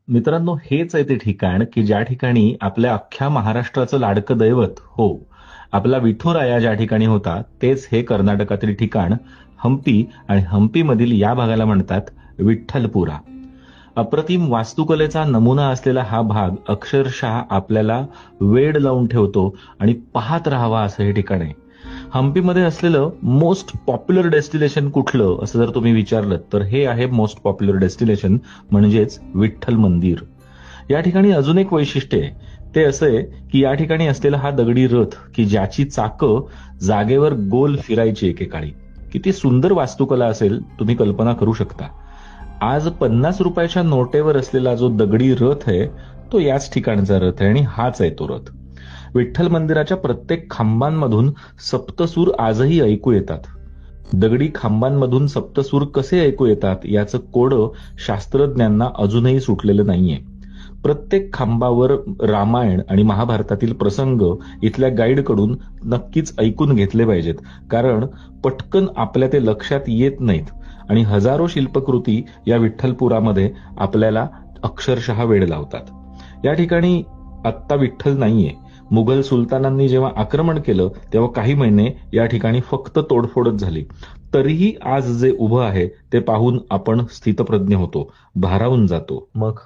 मित्रांनो, हेच आहे ते ठिकाण, की ज्या ठिकाणी आपल्या अख्ख्या महाराष्ट्राचं लाडकं दैवत हो, आपला विठुराया ज्या ठिकाणी होता, तेच हे कर्नाटकातील ठिकाण हंपी आणि हंपीमधील या भागाला म्हणतात विठ्ठलपुरा. अप्रतिम वास्तुकलेचा नमुना असलेला हा भाग अक्षरशः आपल्याला वेड लावून ठेवतो आणि पाहत राहावा असं हे ठिकाण आहे. हंपीमध्ये असलेलं मोस्ट पॉप्युलर डेस्टिनेशन कुठलं असं जर तुम्ही विचारलं तर हे आहे मोस्ट पॉप्युलर डेस्टिनेशन म्हणजेच विठ्ठल मंदिर. या ठिकाणी अजून एक वैशिष्ट्य आहे. ते असं आहे की या ठिकाणी असलेला हा दगडी रथ की ज्याची चाकं जागेवर गोल फिरायची एकेकाळी. किती सुंदर वास्तुकला असेल तुम्ही कल्पना करू शकता. आज 50 रुपयाच्या नोटेवर असलेला जो दगडी रथ आहे तो याच ठिकाणचा रथ आहे आणि हाच आहे तो रथ. विठ्ठल मंदिराच्या प्रत्येक खांबांमधून सप्तसूर आजही ऐकू येतात. दगडी खांबांमधून सप्तसूर कसे ऐकू येतात याचं कोडं शास्त्रज्ञांना अजूनही सुटलेलं नाहीये. प्रत्येक खांबावर रामायण आणि महाभारतातील प्रसंग इथल्या गाईडकडून नक्कीच ऐकून घेतले पाहिजेत, कारण पटकन आपल्या ते लक्षात येत नाहीत आणि हजारो शिल्पकृती या विठ्ठलपुरामध्ये आपल्याला अक्षरशः वेड लावतात. या ठिकाणी आत्ता विठ्ठल नाहीये. मुघल सुलतानांनी जेव्हा आक्रमण केलं तेव्हा काही महिने या ठिकाणी फक्त तोडफोडच झाली. तरीही आज जे उभं आहे ते पाहून आपण स्थितप्रज्ञ होतो, भारावून जातो. मग